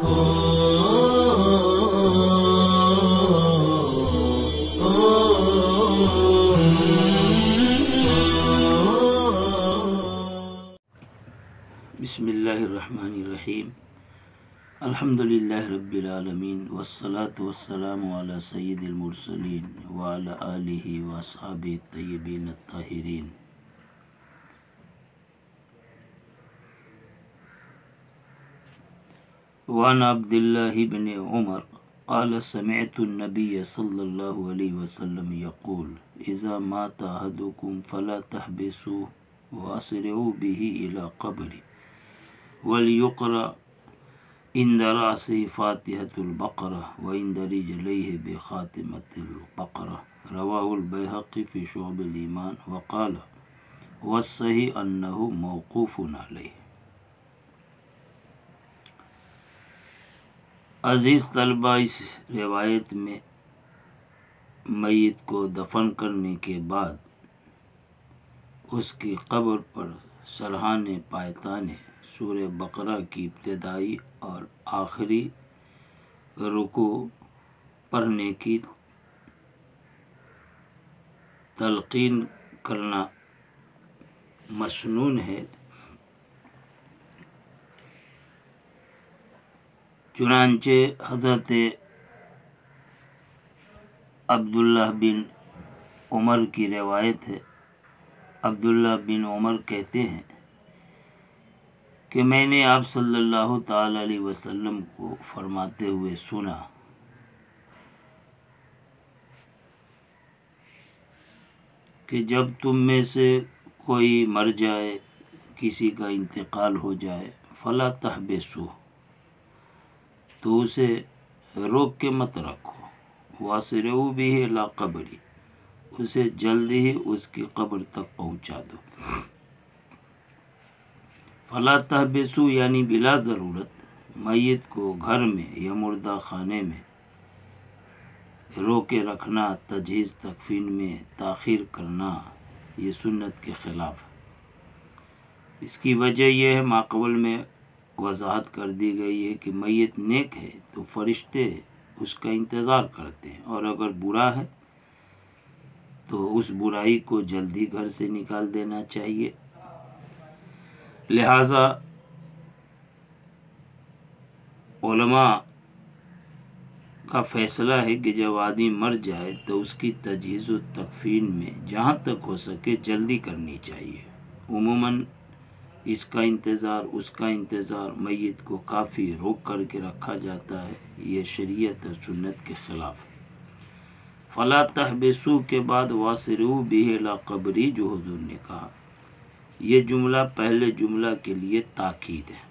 بسم اللہ الرحمن الرحیم الحمدللہ رب العالمین والصلاة والسلام علی سید المرسلین وعلی آلہ واصحابہ الطیبین الطاہرین۔ وعن عبداللہ بن عمر قال سمعت النبی صلی اللہ علیہ وسلم یقول اذا مات احدکم فلا تحبسوه واسرعوا به الى قبره وَلْيُقْرَأْ عِنْدَ رَأْسِهِ فَاتِحَةُ الْبَقَرَةِ وَعِنْدَ رِجْلَيْهِ بِخَاتِمَةِ الْبَقَرَةِ رواه البيهقي في شعب الإيمان وقال والصحيح أنه موقوف عليه۔ عزیز طلبہ، اس روایت میں میت کو دفن کرنے کے بعد اس کی قبر پر سرہانے پایتانے سورہ بقرہ کی ابتدائی اور آخری رکوع پڑھنے کی تلقین کرنا مسنون ہے۔ چنانچہ حضرت عبداللہ بن عمر کی روایت ہے، عبداللہ بن عمر کہتے ہیں کہ میں نے آپ صلی اللہ تعالی علیہ وسلم کو فرماتے ہوئے سنا کہ جب تم میں سے کوئی مر جائے، کسی کا انتقال ہو جائے، فلا تحبسو، تو اسے روک کے مت رکھو، واسرعوا بہ الی قبری، اسے جلدی ہی اس کی قبر تک پہنچا دو۔ فلا تحبسو یعنی بلا ضرورت میت کو گھر میں یا مردہ خانے میں روکے رکھنا، تجہیز تکفین میں تاخیر کرنا، یہ سنت کے خلاف۔ اس کی وجہ یہ ہے، ماقبل میں وضاحت کر دی گئی ہے کہ میت نیک ہے تو فرشتے اس کا انتظار کرتے ہیں، اور اگر برا ہے تو اس برائی کو جلدی گھر سے نکال دینا چاہیے۔ لہٰذا علماء کا فیصلہ ہے کہ جب آدمی مر جائے تو اس کی تجہیز و تکفین میں جہاں تک ہو سکے جلدی کرنی چاہیے۔ عموماً اس کا انتظار، اس کا انتظار میت کو کافی روک کر کے رکھا جاتا ہے، یہ شریعت اور سنت کے خلاف۔ فلا تحبسو کے بعد واسرعوا بہ الی قبری جو حضور نے کہا، یہ جملہ پہلے جملہ کے لیے تاکید ہے،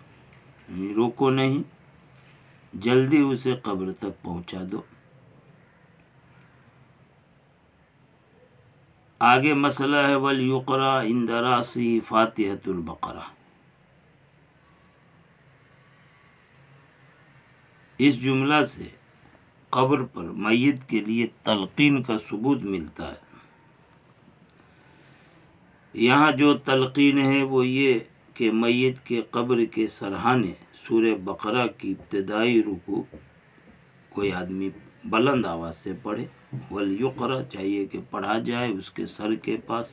یعنی روکو نہیں، جلدی اسے قبر تک پہنچا دو۔ آگے مسئلہ ہے وَلْيُقْرَأْ عِنْدَ رَأْسِهِ فَاتِحَةُ الْبَقَرَةِ۔ اس جملہ سے قبر پر میت کے لیے تلقین کا ثبوت ملتا ہے۔ یہاں جو تلقین ہے وہ یہ کہ میت کے قبر کے سرہانے سورہ بقرہ کی ابتدائی رکوع کوئی آدمی بلند آواز سے پڑھے، وَلْيُقْرَأْ چاہیے کہ پڑھا جائے اس کے سر کے پاس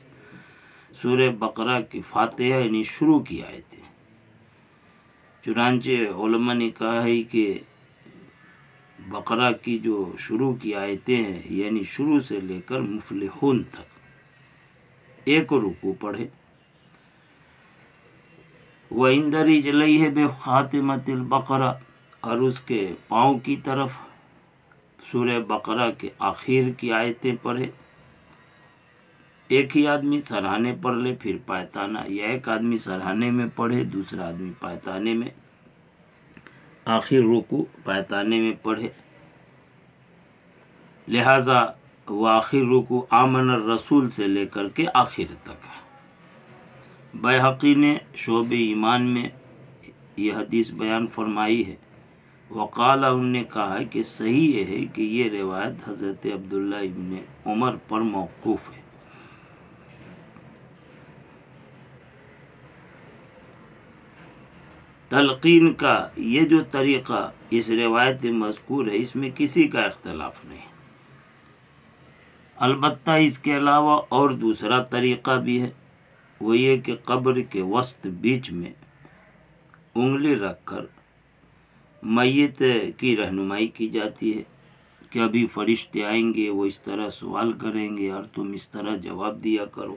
سورہ بقرہ کی فاتحہ یعنی شروع کی آیتیں۔ چنانچہ علماء نے کہا ہے کہ بقرہ کی جو شروع کی آیتیں ہیں یعنی شروع سے لے کر مفلحون تک ایک رکوع پڑھے۔ وَعِنْدَ رِجْلَيْهِ بِخَاتِمَةِ الْبَقَرَةِ اور اس کے پاؤں کی طرف سورہ بقرہ کے آخر کی آیتیں پڑھے۔ ایک ہی آدمی سرہانے پڑھ لے پھر پایتانہ، یا ایک آدمی سرہانے میں پڑھے دوسرا آدمی پایتانے میں، آخر رکوع پایتانے میں پڑھے۔ لہٰذا وہ آخر رکوع آمن الرسول سے لے کر کے آخر تک ہے۔ بیہقی نے شعب ایمان میں یہ حدیث بیان فرمائی ہے، وقال انہوں نے کہا کہ صحیح یہ ہے کہ یہ روایت حضرت عبداللہ ابن عمر پر موقوف ہے۔ تلقین کا یہ جو طریقہ اس روایت میں مذکور ہے اس میں کسی کا اختلاف نہیں، البتہ اس کے علاوہ اور دوسرا طریقہ بھی ہے، وہ یہ کہ قبر کے وسط بیچ میں انگلی رکھ کر میت کی رہنمائی کی جاتی ہے کہ ابھی فرشتے آئیں گے، وہ اس طرح سوال کریں گے اور تم اس طرح جواب دیا کرو۔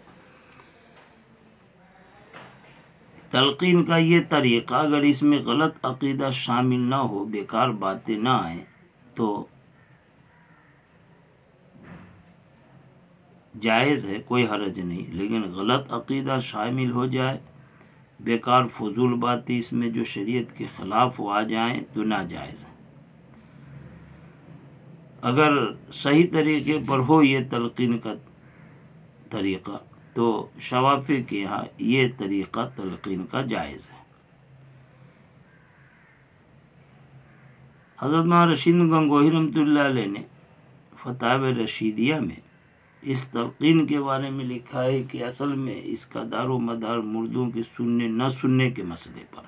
تلقین کا یہ طریقہ اگر اس میں غلط عقیدہ شامل نہ ہو، بیکار باتیں نہ آئیں تو جائز ہے، کوئی حرج نہیں، لیکن غلط عقیدہ شامل ہو جائے، بیکار فضول باتیں اس میں جو شریعت کے خلاف آ جائیں تو ناجائز ہے۔ اگر صحیح طریقے پر ہو یہ تلقین کا طریقہ تو شوافی کے یہاں یہ طریقہ تلقین کا جائز ہے۔ حضرت مولانا رشید گنگوہی رحمۃ اللہ علیہ نے فتاوی رشیدیہ میں اس تلقین کے بارے میں لکھا ہے کہ اصل میں اس کا دار و مدار مردوں کے سننے نہ سننے کے مسئلے پر۔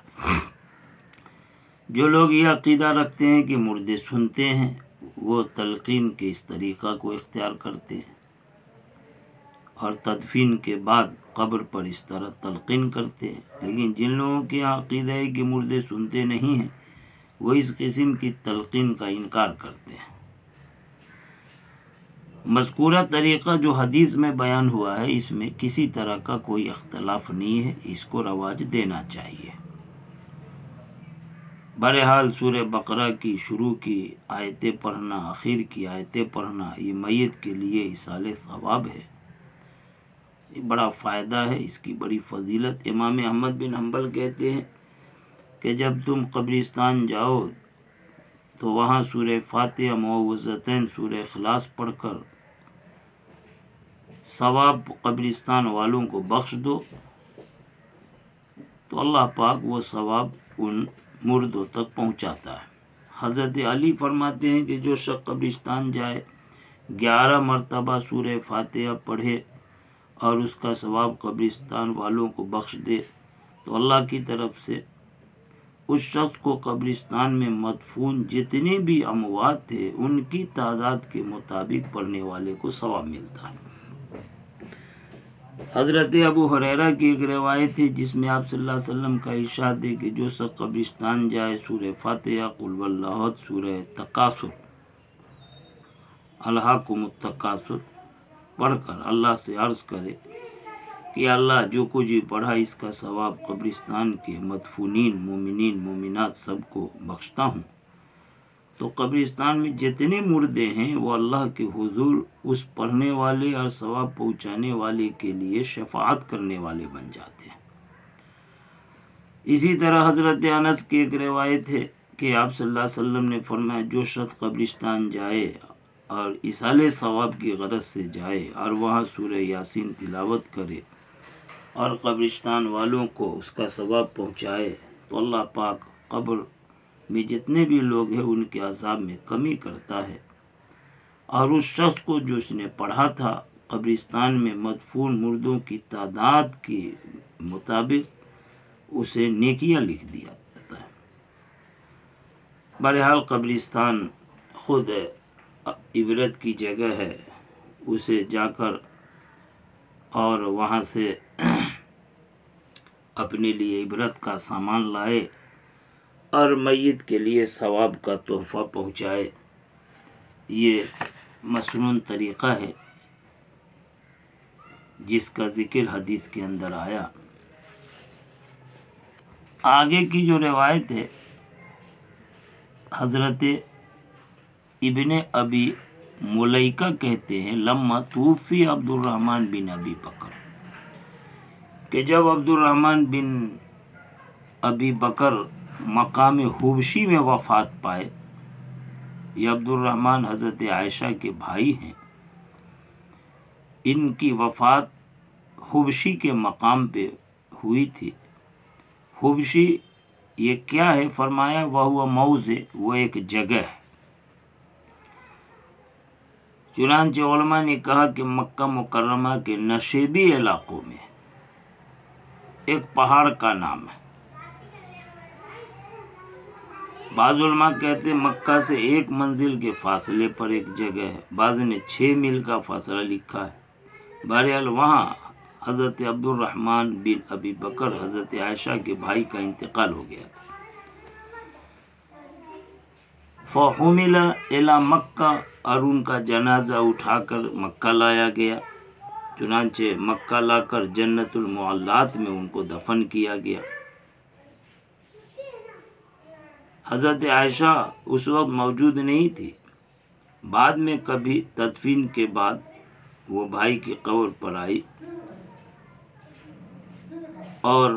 جو لوگ یہ عقیدہ رکھتے ہیں کہ مردے سنتے ہیں وہ تلقین کے اس طریقہ کو اختیار کرتے ہیں اور تدفین کے بعد قبر پر اس طرح تلقین کرتے ہیں، لیکن جن لوگوں کے یہاں عقیدہ ہے کہ مردے سنتے نہیں ہیں وہ اس قسم کی تلقین کا انکار کرتے ہیں۔ مذکورہ طریقہ جو حدیث میں بیان ہوا ہے اس میں کسی طرح کا کوئی اختلاف نہیں ہے، اس کو رواج دینا چاہیے۔ بہرحال سورہ بقرہ کی شروع کی آیتیں پڑھنا، آخر کی آیتیں پڑھنا یہ میت کے لیے ایصال ثواب ہے، یہ بڑا فائدہ ہے، اس کی بڑی فضیلت۔ امام احمد بن حنبل کہتے ہیں کہ جب تم قبرستان جاؤ تو وہاں سورہ فاتحہ، معوذتین، سورہ اخلاص پڑھ کر ثواب قبرستان والوں کو بخش دو تو اللہ پاک وہ ثواب ان مردوں تک پہنچاتا ہے۔ حضرت علی فرماتے ہیں کہ جو شخص قبرستان جائے 11 مرتبہ سورہ فاتحہ پڑھے اور اس کا ثواب قبرستان والوں کو بخش دے تو اللہ کی طرف سے اس شخص کو قبرستان میں مدفون جتنے بھی اموات تھے ان کی تعداد کے مطابق پڑھنے والے کو ثواب ملتا ہے۔ حضرت ابو ہریرہ کی ایک روایت ہے جس میں آپ صلی اللہ علیہ وسلم کا ارشاد ہے کہ جو شخص قبرستان جائے سورہ فاتحہ، قل واللہ احد، سورہ تکاثر، الہاکم التکاثر پڑھ کر اللہ سے عرض کرے کہ اللہ جو کچھ بھی پڑھا اس کا ثواب قبرستان کے مدفونین مومنین مومنات سب کو بخشتا ہوں، تو قبرستان میں جتنے مردے ہیں وہ اللہ کے حضور اس پڑھنے والے اور ثواب پہنچانے والے کے لیے شفاعت کرنے والے بن جاتے ہیں۔ اسی طرح حضرت انس کی ایک روایت ہے کہ آپ صلی اللہ علیہ وسلم نے فرمایا جو شخص قبرستان جائے اور ایصال ثواب کی غرض سے جائے اور وہاں سورہ یاسین تلاوت کرے اور قبرستان والوں کو اس کا ثواب پہنچائے تو اللہ پاک قبر میں جتنے بھی لوگ ہیں ان کے عذاب میں کمی کرتا ہے، اور اس شخص کو جو اس نے پڑھا تھا قبرستان میں مدفون مردوں کی تعداد کے مطابق اسے نیکیاں لکھ دیا جاتا ہے۔ بہرحال قبرستان خود عبرت کی جگہ ہے، اسے جا کر اور وہاں سے اپنے لیے عبرت کا سامان لائے اور میت کے لیے ثواب کا تحفہ پہنچائے، یہ مسنون طریقہ ہے جس کا ذکر حدیث کے اندر آیا۔ آگے کی جو روایت ہے حضرت ابن ابی ملیکہ کہتے ہیں لما توفی عبد الرحمن بن ابی بکر، کہ جب عبد الرحمن بن ابی بکر مقام حبشی میں وفات پائے، یہ عبد الرحمن حضرت عائشہ کے بھائی ہیں، ان کی وفات حبشی کے مقام پہ ہوئی تھی۔ حبشی یہ کیا ہے؟ فرمایا وہ موضع، وہ ایک جگہ ہے۔ چنانچہ علماء نے کہا کہ مکہ مکرمہ کے نشیبی علاقوں میں ایک پہاڑ کا نام ہے، بعض علماء کہتے ہیں مکہ سے 1 منزل کے فاصلے پر ایک جگہ ہے، بعض نے 6 میل کا فاصلہ لکھا ہے۔ بہرحال وہاں حضرت عبد الرحمن بن ابی بکر حضرت عائشہ کے بھائی کا انتقال ہو گیا تھا۔ فحمل الی مکہ، اور ان کا جنازہ اٹھا کر مکہ لایا گیا، چنانچہ مکہ لا کر جنت المعلات میں ان کو دفن کیا گیا۔ حضرت عائشہ اس وقت موجود نہیں تھی، بعد میں کبھی تدفین کے بعد وہ بھائی کی قبر پر آئی اور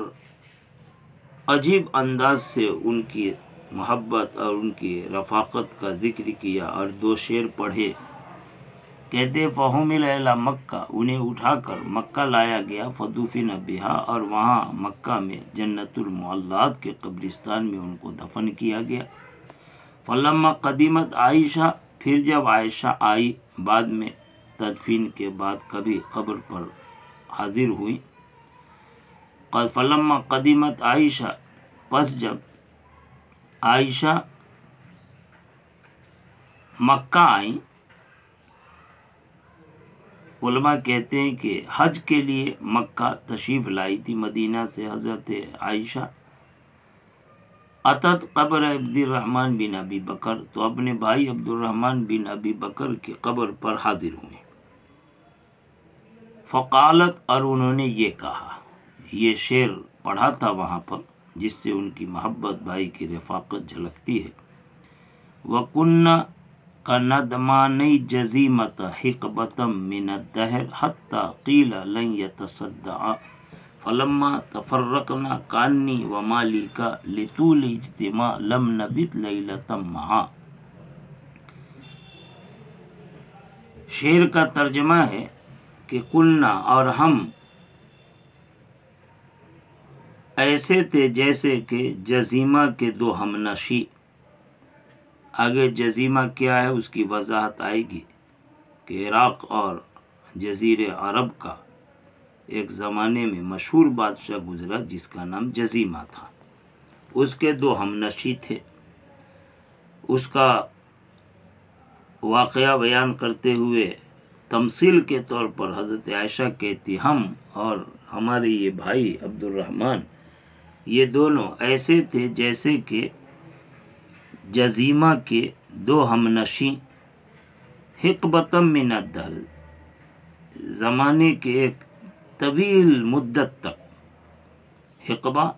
عجیب انداز سے ان کی محبت اور ان کی رفاقت کا ذکر کیا اور 2 شعر پڑھے۔ کہتے فحمل الی مکہ، انہیں اٹھا کر مکہ لایا گیا، فدفن بہا، اور وہاں مکہ میں جنت المعلات کے قبرستان میں ان کو دفن کیا گیا۔ فلما قدمت عائشہ، پھر جب عائشہ آئی بعد میں تدفین کے بعد کبھی قبر پر حاضر ہوئی، فلما قدمت عائشہ، پس جب عائشہ مکہ آئیں، علماء کہتے ہیں کہ حج کے لیے مکہ تشریف لائی تھی مدینہ سے حضرت عائشہ۔ اتت قبر عبد الرحمن بن ابی بکر، تو اپنے بھائی عبد الرحمن بن ابی بکر کی قبر پر حاضر ہوئے۔ فقالت، اور انہوں نے یہ کہا، یہ شعر پڑھا تھا وہاں پر جس سے ان کی محبت، بھائی کی رفاقت جھلکتی ہے۔ وَكُنَّ كَنَدْمَانَيْ جَزِيمَةَ حِقْبَةً مِّنَ الدَّهْرِ حَتَّى قِيلَ لَن يَتَصَدَّعَ فَلَمَّا تَفَرَّقْنَا كَأَنِّي وَمَالِكَ لِطُولِ اجْتِمَاعٍ لَمْ نَبِتْ لَيْلَةً مَّعًا۔ شعر کا ترجمہ ہے کہ کننا، اور ہم ایسے تھے جیسے کہ جزیمہ کے 2 ہمنشیں۔ آگے جزیمہ کیا ہے اس کی وضاحت آئے گی کہ عراق اور جزیرے عرب کا ایک زمانے میں مشہور بادشاہ گزرا جس کا نام جزیمہ تھا، اس کے 2 ہمنشیں تھے۔ اس کا واقعہ بیان کرتے ہوئے تمثیل کے طور پر حضرت عائشہ کہتی، ہم اور ہمارے یہ بھائی عبد الرحمن، یہ دونوں ایسے تھے جیسے کہ جزیمہ کے 2 ہمنشیں، حقبۃ من الدہر، زمانے کے ایک طویل مدت تک، حقبہ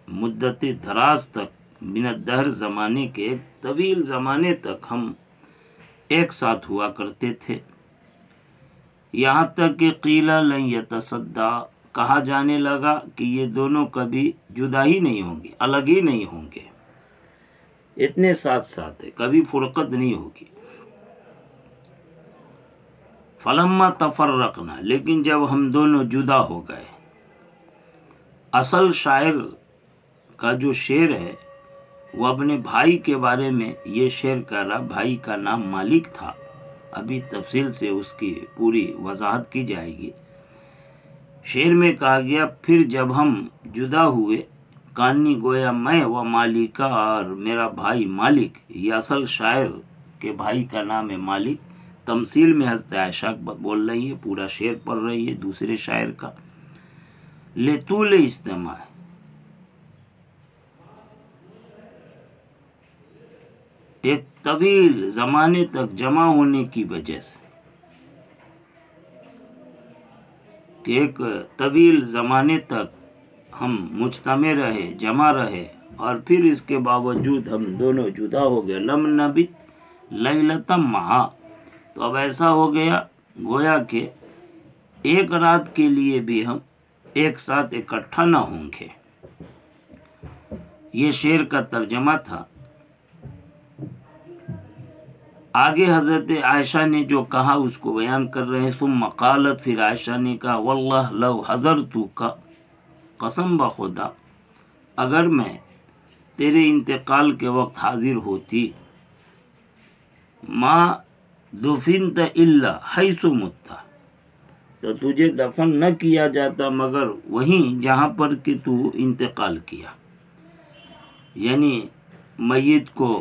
مدت دراز تک، من الدہر زمانے کے ایک طویل زمانے تک ہم ایک ساتھ ہوا کرتے تھے، یہاں تک کہ قیل لن یتصدع، کہا جانے لگا کہ یہ دونوں کبھی جدا ہی نہیں ہوں گے، الگ ہی نہیں ہوں گے، اتنے ساتھ ساتھ ہے، کبھی فرقت نہیں ہوگی۔ فلما تفرقنا، لیکن جب ہم دونوں جدا ہو گئے۔ اصل شاعر کا جو شعر ہے وہ اپنے بھائی کے بارے میں یہ شعر کہہ رہا، بھائی کا نام مالک تھا، ابھی تفصیل سے اس کی پوری وضاحت کی جائے گی۔ شعر میں کہا گیا پھر جب ہم جدا ہوئے، کانی گویا میں و مالکہ، اور میرا بھائی مالک، یہ اصل شاعر کے بھائی کا نام ہے مالک، تمثیل میں حضرت عائشہ بول رہی ہے، پورا شعر پڑھ رہی ہے دوسرے شاعر کا، لطول اجتماع، ایک طویل زمانے تک جمع ہونے کی وجہ سے، کہ ایک طویل زمانے تک ہم مجتمع رہے، جمع رہے، اور پھر اس کے باوجود ہم دونوں جدا ہو گئے، لم نبت لیلۃ معا، تو اب ایسا ہو گیا گویا کہ ایک رات کے لیے بھی ہم ایک ساتھ اکٹھا نہ ہوں گے۔ یہ شعر کا ترجمہ تھا۔ آگے حضرت عائشہ نے جو کہا اس کو بیان کر رہے ہیں، ثم قالت، پھر عائشہ نے کہا، واللہ لو حضرتک، قسم بخدا اگر میں تیرے انتقال کے وقت حاضر ہوتی، ما دفنت الا حیث مت، تو تجھے دفن نہ کیا جاتا مگر وہیں جہاں پر کہ تو انتقال کیا، یعنی میت کو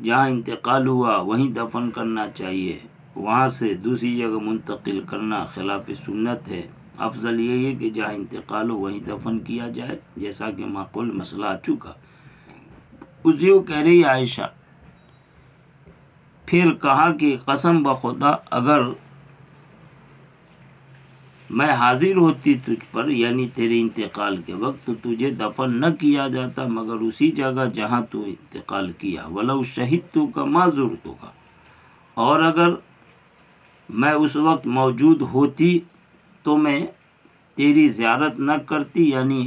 جہاں انتقال ہوا وہیں دفن کرنا چاہیے، وہاں سے دوسری جگہ منتقل کرنا خلاف سنت ہے۔ افضل یہ ہے کہ جہاں انتقال ہو وہیں دفن کیا جائے، جیسا کہ معقول مسئلہ آ چکا۔ اسی کو کہہ رہی عائشہ، پھر کہا کہ قسم بخدا اگر میں حاضر ہوتی تجھ پر، یعنی تیرے انتقال کے وقت، تو تجھے دفن نہ کیا جاتا مگر اسی جگہ جہاں تو انتقال کیا، وَلَوْ شَهِدْتُكَ مَا زُرْتُكَ، اور اگر میں اس وقت موجود ہوتی تو میں تیری زیارت نہ کرتی، یعنی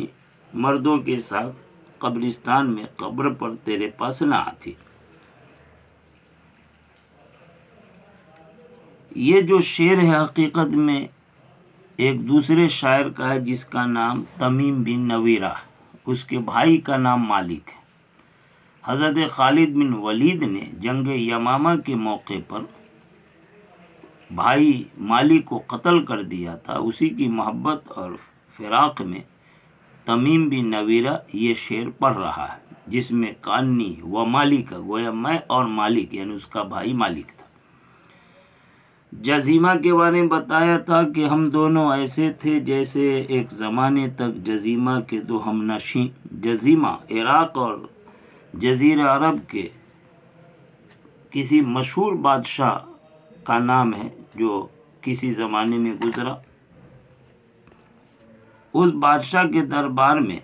مردوں کے ساتھ قبرستان میں قبر پر تیرے پاس نہ آتی۔ یہ جو شعر ہے حقیقت میں ایک دوسرے شاعر کا ہے جس کا نام تمیم بن نویرہ، اس کے بھائی کا نام مالک ہے۔ حضرت خالد بن ولید نے جنگ یمامہ کے موقع پر بھائی مالک کو قتل کر دیا تھا۔ اسی کی محبت اور فراق میں تمیم بن نویرہ یہ شعر پڑھ رہا ہے، جس میں کانی و مالک، گویا میں اور مالک یعنی اس کا بھائی مالک تھا۔ جزیمہ کے بارے میں بتایا تھا کہ ہم دونوں ایسے تھے جیسے ایک زمانے تک جزیمہ کے دو ہم نشیں۔ جزیمہ عراق اور جزیرہ عرب کے کسی مشہور بادشاہ کا نام ہے جو کسی زمانے میں گزرا۔ اس بادشاہ کے دربار میں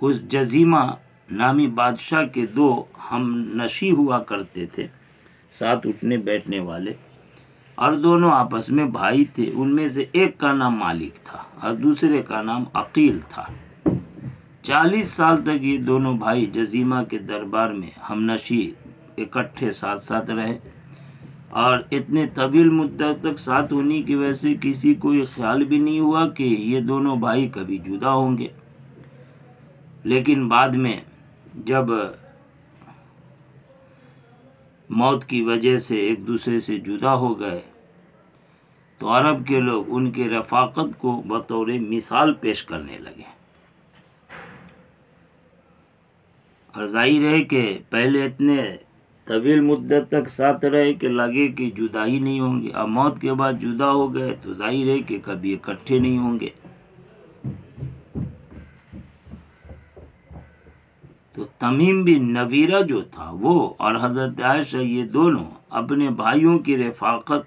اس جزیمہ نامی بادشاہ کے دو ہم نشیں ہوا کرتے تھے، ساتھ اٹھنے بیٹھنے والے، اور دونوں آپس میں بھائی تھے۔ ان میں سے ایک کا نام مالک تھا اور دوسرے کا نام عقیل تھا۔ 40 سال تک یہ دونوں بھائی جزیمہ کے دربار میں ہم نشیں اکٹھے ساتھ ساتھ رہے، اور اتنے طویل مدت تک ساتھ ہونے کی وجہ سے کسی کو یہ خیال بھی نہیں ہوا کہ یہ دونوں بھائی کبھی جدا ہوں گے۔ لیکن بعد میں جب موت کی وجہ سے ایک دوسرے سے جدا ہو گئے تو عرب کے لوگ ان کے رفاقت کو بطور مثال پیش کرنے لگے، اور ظاہر ہے کہ پہلے اتنے طویل مدت تک ساتھ رہے کہ لگے کہ جدا ہی نہیں ہوں گے، اب موت کے بعد جدا ہو گئے تو ظاہر ہے کہ کبھی اکٹھے نہیں ہوں گے۔ تو تمیم بن نویرہ جو تھا وہ اور حضرت عائشہ یہ دونوں اپنے بھائیوں کی رفاقت،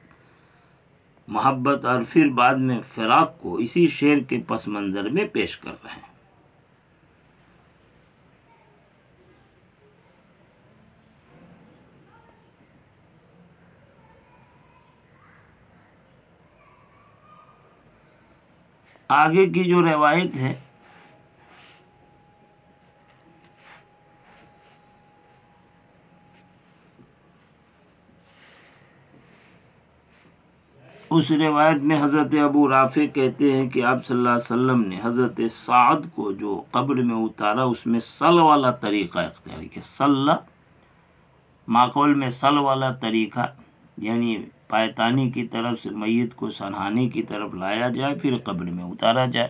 محبت اور پھر بعد میں فراق کو اسی شعر کے پس منظر میں پیش کر رہے ہیں۔ آگے کی جو روایت ہے اس روایت میں حضرت ابو رافع کہتے ہیں کہ آپ صلی اللہ علیہ وسلم نے حضرت سعد کو جو قبر میں اتارا اس میں سل والا طریقہ اختیار کیا۔ سل ماقول میں سل والا طریقہ، یعنی پایتانی کی طرف سے میت کو سنہانے کی طرف لایا جائے پھر قبر میں اتارا جائے۔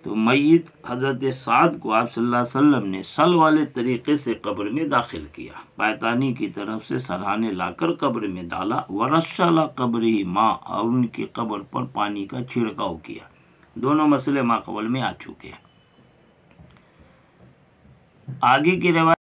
تو میت حضرت سعد کو آپ صلی اللہ علیہ وسلم نے سل والے طریقے سے قبر میں داخل کیا، پایتانی کی طرف سے سرہانے لا کر قبر میں ڈالا، ورش علی قبرہ ماء، اور ان کی قبر پر پانی کا چھڑکاؤ کیا۔ دونوں مسئلے ماقبل میں آ چکے ہیں۔ آگے کی روایت